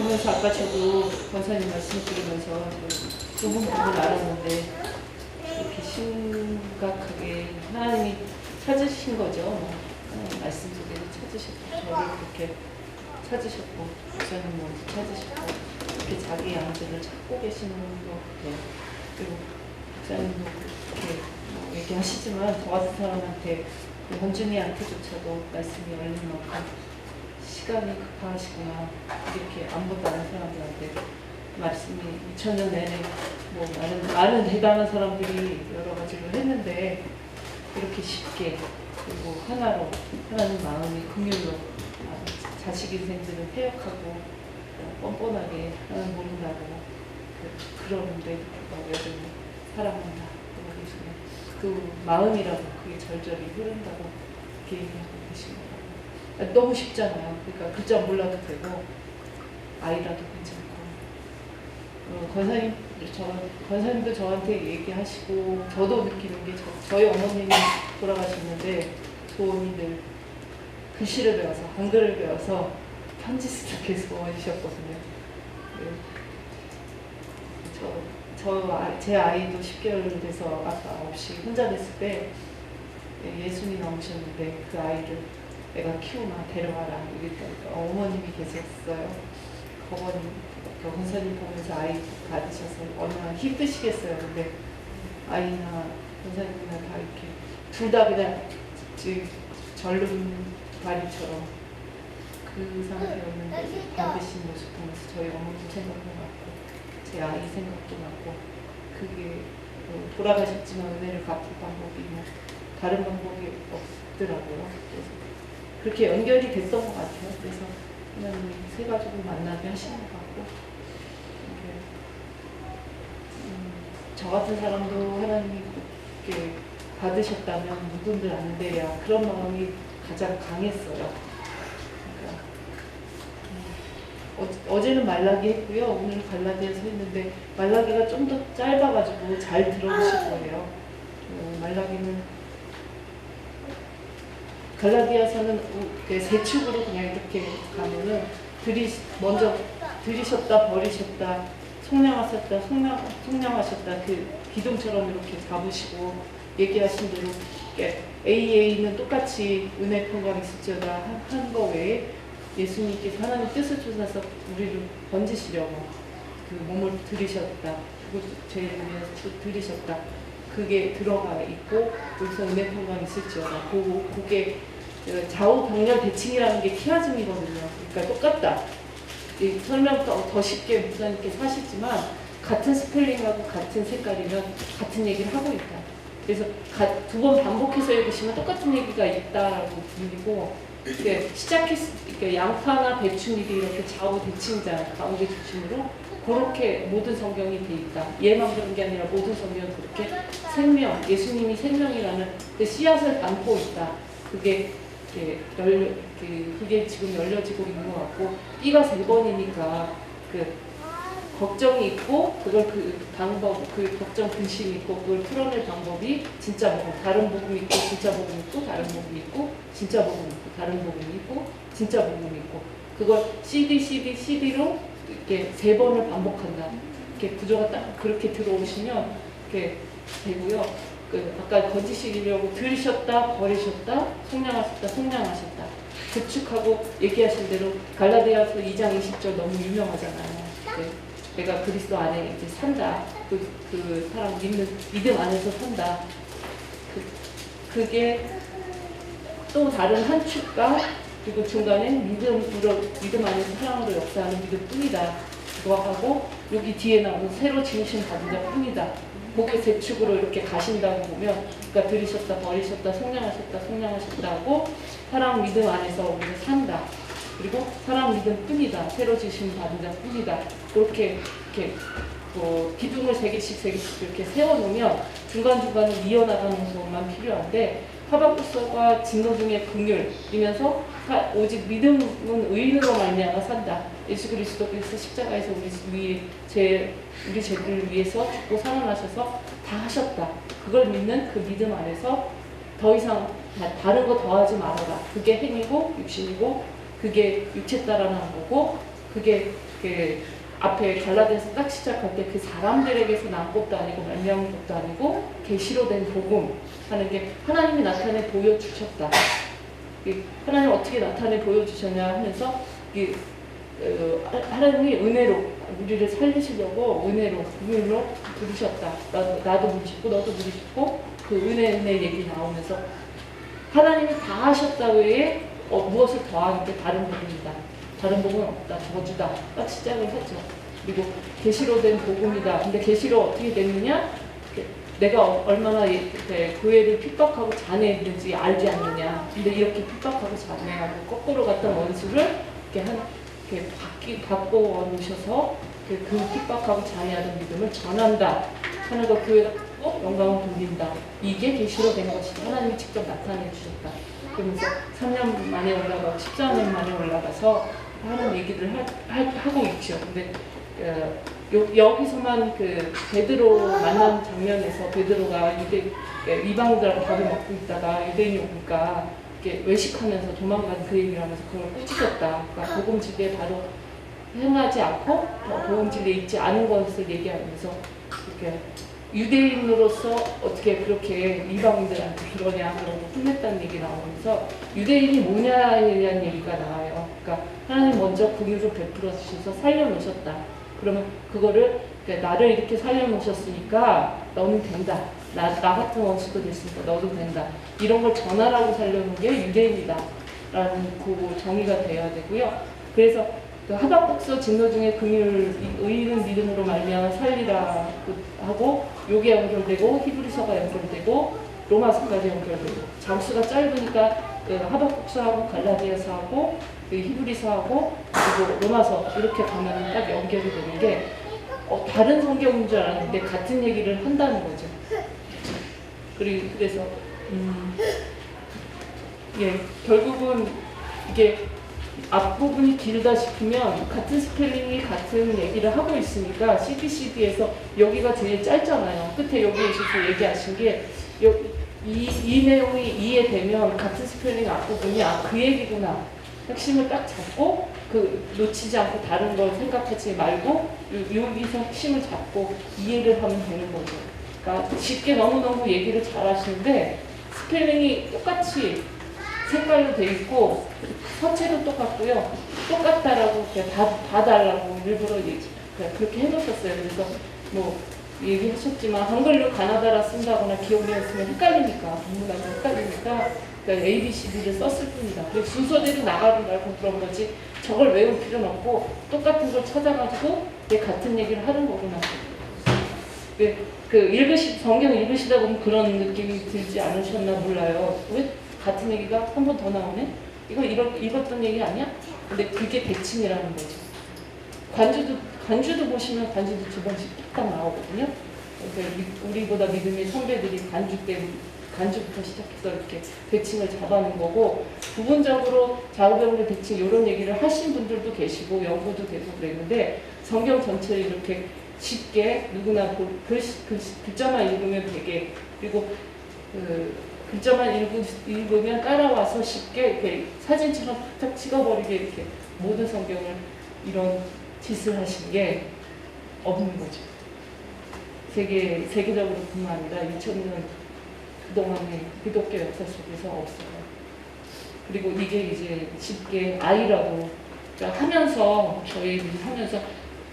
보면서 아까 저도 권사님 말씀 들으면서 부분 알았는데 이렇게 심각하게 하나님이 찾으신 거죠. 하나님 말씀 속에서 찾으셨고 저를 그렇게 찾으셨고 목사님 먼저 찾으셨고 이렇게 자기 양들을 찾고 계시는 것 같아요. 그리고 목사님도 그렇게 얘기하시지만 저 같은 사람한테 현준이한테조차도 말씀이 열린 만큼 시간이 급하시구나 이렇게 안 본다는 사람들한테 말씀이 2000년 내내 뭐 많은 대단한 사람들이 여러 가지를 했는데 이렇게 쉽게 그리고 하나로 하나님 마음이 긍휼로 자식 인생들을 해역하고 뻔뻔하게 하나님 모른다고 그러는데 여전히 사랑한다 그 마음이라고 그게 절절히 흐른다고 그렇게 얘기하고 계신 거예요. 너무 쉽잖아요. 그러니까 글자 몰라도 되고 아이라도 괜찮고 권사님도 저한테 얘기하시고 저도 느끼는 게 저희 어머님이 돌아가셨는데 소원이들 글씨를 배워서 한글을 배워서 편지 쓰기 계속 와주셨거든요. 제 아이도 10개월 돼서 아까 없이 혼자 됐을 때 예수님 나오셨는데 그 아이를 내가 키우나 데려와라 이랬다니까 어머님이 계셨어요. 어머님 권사님 보면서 아이 받으셔서 얼마나 힘드시겠어요. 근데 아이나 권사님이나 다 이렇게 둘 다 그냥 절름발이처럼 그 상태였는데 받으신 모습 보면서 저희 어머님 생각도 났고 제 아이 생각도 났고 그게 돌아가셨지만 은혜를 갚을 방법이 뭐 다른 방법이 없더라고요. 그래서 그렇게 연결이 됐던 것 같아요. 그래서 하나님이 세 가족을 만나게 하시는 것 같고 저 같은 사람도 하나님이 이렇게 받으셨다면 누군들 안 돼야 그런 마음이 가장 강했어요. 그러니까 어제는 말라기 했고요. 오늘 갈라디아서 했는데 말라기가 좀 더 짧아가지고 잘 들어오실 거예요. 말라기는 갈라디아서는 세 축으로 그냥 이렇게 가면은 먼저 들이셨다 버리셨다 속량하셨다 속량하셨다 그 기둥처럼 이렇게 잡으시고 얘기하신 대로 AA는 똑같이 은혜 평강이 있을지어다 한 거 외에 예수님께서 하나님 뜻을 쫓아서 우리를 건지시려고 그 몸을 들이셨다 그리고 죄를 위해서 들이셨다 그게 들어가 있고 여기서 은혜 평강이 있을지어다 그게 좌우 병렬 대칭이라는 게 키아즘이거든요. 그러니까 똑같다. 설명 더 쉽게 목사님께서 하시지만 같은 스펠링하고 같은 색깔이면 같은 얘기를 하고 있다. 그래서 두 번 반복해서 읽으시면 똑같은 얘기가 있다라고 들리고 이렇게 양파나 배추잎이 이렇게 좌우 대칭자 가운데 중심으로 그렇게 모든 성경이 돼 있다. 얘만 그런 게 아니라 모든 성경은 그렇게 생명, 예수님이 생명이라는 그 씨앗을 담고 있다. 그게 지금 열려지고 있는 것 같고 B가 3번이니까 그 걱정이 있고 그걸 그 방법 그 걱정 근심이 있고 그걸 풀어낼 방법이 진짜 복음 다른 복음이 있고 진짜 복음이 있고 다른 복음이 있고 진짜 복음이 있고 다른 복음이 있고 진짜 복음이 있고 그걸 CD로 이렇게 3번을 반복한다. 이렇게 구조가 딱 그렇게 들어오시면 이렇게 되고요. 아까 건지시려고 들으셨다 버리셨다 속량하셨다 구축하고 얘기하신 대로 갈라디아서 2장 20절 너무 유명하잖아요. 내가 그리스도 안에 이제 산다. 그 사람 믿음 안에서 산다. 그게 또 다른 한 축과 그리고 중간에 믿음 안에서 사랑으로 역사하는 믿음뿐이다. 그거 하고 여기 뒤에 나오는 새로 지으신 받은 자뿐이다. 그게 세 축으로 이렇게 가신다고 보면 그러니까 들이셨다 버리셨다 속량하셨다 하고 사랑 믿음 안에서 우리가 산다. 그리고 사랑 믿음 뿐이다. 새로 지으신 받은 자 뿐이다. 그렇게 이렇게 기둥을 3개씩 이렇게 세워놓으면 중간중간에 이어나가는 것만 필요한데 하박국서가 진노 중에 긍휼이면서 오직 믿음은 의인으로 말미암아 산다. 예수 그리스도께서 십자가에서 우리 죄를 위해서 죽고 살아나셔서 다 하셨다. 그걸 믿는 그 믿음 안에서 더 이상 다른 거 더하지 말아라. 그게 행위고 육신이고 그게 육체 따라하는 거고 그게 그 앞에 갈라디아서 딱 시작할 때 그 사람들에게서 난 것도 아니고 말미암은 것도 아니고 계시로 된 복음 하는 게 하나님이 나타내 보여주셨다. 하나님 어떻게 나타내 보여주셨냐 하면서 하나님이 은혜로 우리를 살리시려고 은혜로 물로 부르셨다. 나도 부르셨고 너도 부르셨고 그 은혜 얘기 나오면서 하나님이 다 하셨다 외에 무엇을 더하는 게 다른 복음이다. 다른 복음은 없다. 저주다. 딱 시작을 하죠. 그리고 계시로 된 복음이다. 근데 계시로 어떻게 됐느냐? 내가 얼마나 교회를 핍박하고 잔해했는지 알지 않느냐. 근데 이렇게 핍박하고 잔해하고 거꾸로 갔던 원수를 이렇게 바꿔 놓으셔서 그 핍박하고 잔해하던 믿음을 전한다 하는 거 교회가 꼭 영광을 돌린다. 이게 계시로 된 것이다. 하나님이 직접 나타내 주셨다. 그러면서 3년 만에 올라가고 14년 만에 올라가서 하는 얘기를 하고 있죠. 근데 여기서만 그 베드로 만난 장면에서 베드로가 이방인들하고 밥을 먹고 있다가 유대인이 오니까 이렇게 외식하면서 도망간 그 얘기를 하면서 그걸 꾸짖었다. 그러니까 복음진리에 바로 행하지 않고 복음진리에 있지 않은 것을 얘기하면서 이렇게 유대인으로서 어떻게 그렇게 이방인들한테 그러냐 그러고 혼냈다는 얘기 나오면서 유대인이 뭐냐에 대한 얘기가 나와요. 그러니까 하나님 먼저 긍휼을 베풀어 주셔서 살려놓으셨다. 그러면 그거를 나를 이렇게 살려놓으셨으니까 너는 된다. 나 같은 원수도 됐으니까 너도 된다. 이런 걸 전하라고 살려놓은 게 유대인이다. 라는 그 정의가 돼야 되고요. 그래서 그 하박국서 진노 중에 긍휼 의인은 믿음으로 말미암아 살리라 하고 요게 연결되고 히브리서가 연결되고 로마서까지 연결되고 장수가 짧으니까 그 하박국서하고 갈라디아서하고 그 히브리서하고 그리고 로마서 이렇게 가면 딱 연결이 되는 게 다른 성경인 줄 알았는데 같은 얘기를 한다는 거죠. 그래서 결국은 이게 앞부분이 길다 싶으면 같은 스펠링이 같은 얘기를 하고 있으니까 CBCD에서 여기가 제일 짧잖아요. 끝에 여기 있어서 얘기하신 게 이 내용이 이해되면 같은 스펠링 앞부분이 그 얘기구나. 핵심을 딱 잡고 놓치지 않고 다른 걸 생각하지 말고 여기서 핵심을 잡고 이해를 하면 되는 거죠. 그러니까 쉽게 너무너무 얘기를 잘 하시는데 스펠링이 똑같이 색깔로 돼 있고 서체도 똑같고요. 똑같다라고 봐달라고 일부러 그렇게 해놓으셨어요. 그래서 뭐 얘기하셨지만 한글로 가나다라 쓴다거나 기억이었으면 헷갈리니까 전문가도 헷갈리니까 그러니까 ABCD를 썼을 뿐이다. 그리고 순서대로 나가지 말고 그런 거지 저걸 외울 필요는 없고 똑같은 걸 찾아가지고 같은 얘기를 하는 거구나. 성경 읽으시다 보면 그런 느낌이 들지 않으셨나 몰라요. 왜 같은 얘기가 한 번 더 나오네? 이거 읽었던 얘기 아니야? 근데 그게 대칭이라는 거죠. 관주도 보시면 관주도 2번씩 딱 나오거든요. 그러니까 우리보다 믿음의 선배들이 간주부터 시작해서 이렇게 대칭을 잡아낸 거고 부분적으로 좌우병렬 대칭 이런 얘기를 하신 분들도 계시고 연구도 되고 그랬는데 성경 전체를 이렇게 쉽게 누구나 글자만 읽으면 되게 그리고 글자만 읽으면 따라와서 쉽게 이렇게 사진처럼 탁 찍어버리게 이렇게 모든 성경을 이런 짓을 하신 게 없는 거죠. 세계적으로 뿐만 아니라 2000년 그동안의 기독교 역사 속에서 없어요. 그리고 이게 이제 쉽게 아이라도 그러니까 하면서 저희 하면서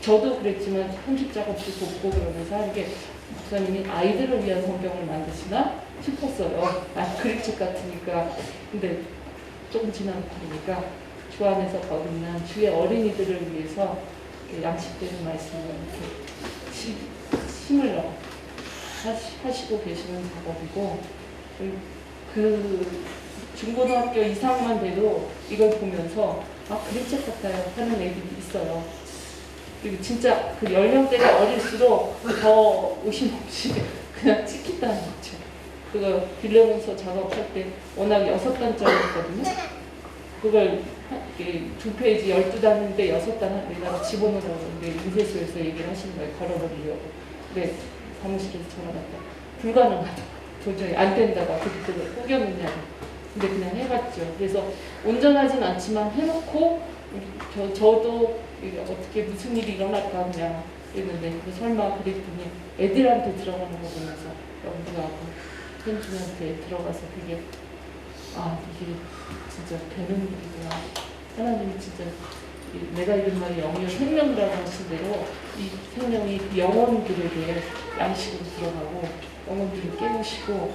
저도 그랬지만 편집 작업도 돕고 그러면서 하는 게 목사님이 아이들을 위한 성경을 만드시나 싶었어요. 그림책 같으니까. 근데 조금 지나고 보니까 주 안에서 거듭난 주의 어린이들을 위해서 양식되는 말씀을 이렇게 힘을 넣어 하시고 계시는 작업이고 그 중고등학교 이상만 돼도 이걸 보면서 그림책 같아요 하는 애들이 있어요. 그리고 진짜 그 연령대가 어릴수록 더 의심 없이 그냥 찍힌다는 거죠. 그거 빌레몬서 작업할 때 워낙 6단짜리였거든요. 그걸 2페이지 12단인데 6단 내가 집어넣으라고 그러는데 인쇄소에서 얘기를 하시는 거예요. 걸어버리려고. 근데 사무실에서 전화 왔다. 불가능하다. 도저히 안 된다고. 그때 꾸겼느냐고. 근데 그냥 해봤죠. 그래서 온전하진 않지만 해놓고 저도 이게 어떻게 무슨 일이 일어날까 그냥 했는데 설마 그랬더니 애들한테 들어가는 거 보면서 영부하고 현준한테 들어가서 그게 이게 진짜 되는 일이구나. 하나님이 진짜 내가 이런 말이 영이요 생명이라고 하신 대로 이 생명이 그 영혼들에게 양식으로 들어가고 영혼들을 깨우시고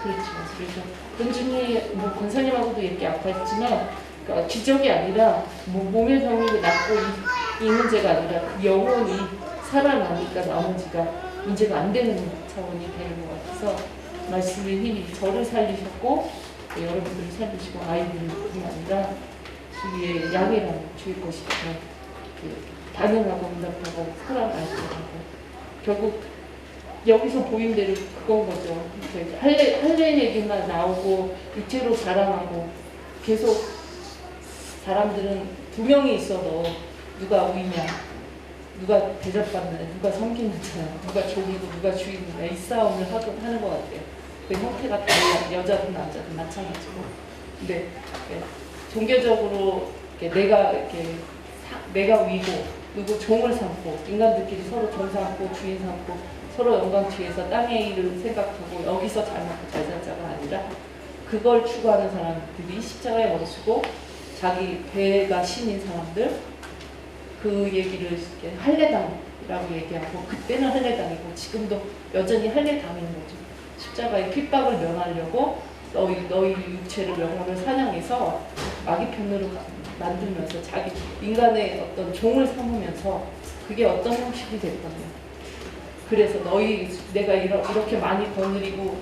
그렇죠. 그래서 현준이 뭐 권사님하고도 얘기 아까 했지만 그러니까 기적이 아니라 몸의 병이 낫고 이 문제가 아니라 그 영혼이 살아나니까 나머지가 문제가 안 되는 차원이 되는 것 같아서 말씀의 힘이 저를 살리셨고 여러분들을 살리시고 아이들뿐 아니라 주위의 양이라는 주의 것이죠. 반응하고 응답하고 살아나고 결국 여기서 보인 대로 그건 거죠. 할례 얘기만 나오고 육체로 자랑하고 계속 사람들은 두 명이 있어도 누가 우위냐, 누가 대접받느냐, 누가 섬기느냐, 누가 종이고 누가 주인이냐 이 싸움을 하는 것 같아요. 그 형태가 달라 여자든 남자든 마찬가지고. 근데 종교적으로 내가 위고 누구 종을 삼고 인간들끼리 서로 종 삼고 주인 삼고 서로 영광 뒤에서 땅의 일을 생각하고 여기서 잘 먹고 잘 살자가 아니라 그걸 추구하는 사람들이 십자가에 멈추고 자기 배가 신인 사람들 그 얘기를 할례당이라고 얘기하고 그때는 할례당이고 지금도 여전히 할례당인 거죠. 십자가의 핍박을 면하려고 너희 육체를 영혼을 사냥해서 마귀 편으로 만들면서 자기 인간의 어떤 종을 삼으면서 그게 어떤 형식이 됐다면 그래서 내가 이렇게 많이 거느리고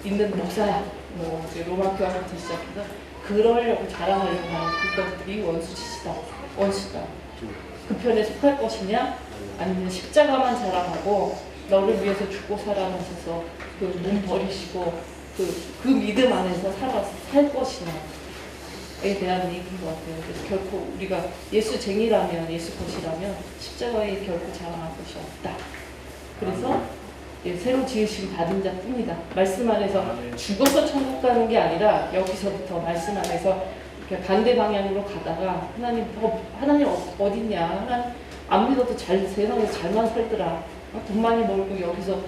있는 목사야 뭐 이제 로마 교황부터 시작해서 그러려고 자랑하려고 하는 그것들이 원수다. 그 편에 속할 것이냐 아니면 십자가만 자랑하고 너를 위해서 죽고 살아나셔서 그 몸 버리시고 그 믿음 안에서 살 것이냐에 대한 얘기인 것 같아요. 그래서 결코 우리가 예수쟁이라면 예수 것이라면 십자가에 결코 자랑할 것이 없다. 그래서 새로 지으심 받은 자뿐이다. 말씀 안에서 죽어서 천국 가는 게 아니라 여기서부터 말씀 안에서 반대 방향으로 가다가 하나님 어딨냐? 하나님 안 믿어도 세상에서 잘만 살더라. 돈 많이 벌고 여기서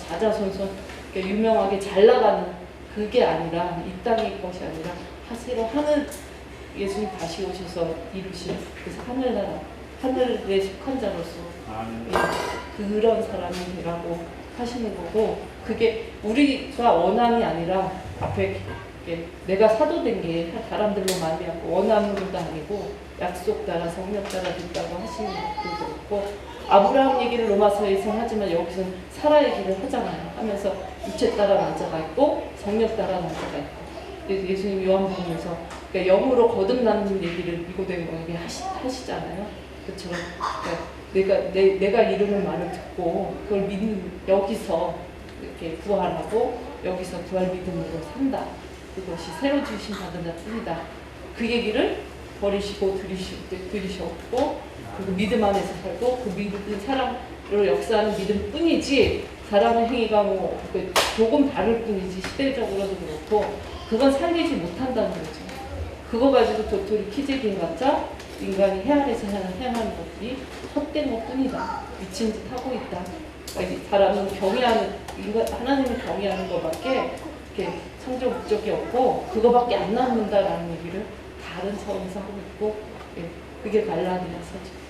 자자손손 유명하게 잘 나가는 그게 아니라 이 땅의 것이 아니라 새로 하늘 예수님 다시 오셔서 이루신 그래서 하늘에 속한 자로서 그런 사람이 되라고 하시는 거고 그게 우리가 원함이 아니라 앞에 내가 사도된 게 사람들로 말미암고 원함으로도 아니고 약속 따라 성령 따라 됐다고 하시는 것도 있고 아브라함 얘기를 로마서에서 하지만 여기서는 사라 얘기를 하잖아요. 하면서 육체 따라 남자가 있고 성령 따라 남자가 있고 예수님 요한복음에서 그러니까 영으로 거듭나는 얘기를 니고데모에게 하시잖아요. 그처럼 그러니까 내가 이루는 말을 듣고 그걸 믿는 여기서 이렇게 부활하고 여기서 부활 믿음으로 산다. 그것이 새로 주신 받은 자뿐이다. 그 얘기를 버리시고 들이셨고 그리고 믿음 안에서 살고 그 믿음 사람으로 역사하는 믿음뿐이지 사람의 행위가 조금 다를 뿐이지 시대적으로도 그렇고 그건 살리지 못한다는 거죠. 그거 가지고 도토리 키재기인 같자 인간이 해 아래서 행하는 것들이 헛된 것뿐이다. 미친 짓 하고 있다. 그러니까 사람은 하나님을 경외하는 것밖에 창조 목적이 없고 그거밖에 안 남는다라는 얘기를 다른 차원에서 하고 있고 그게 갈라디아서죠.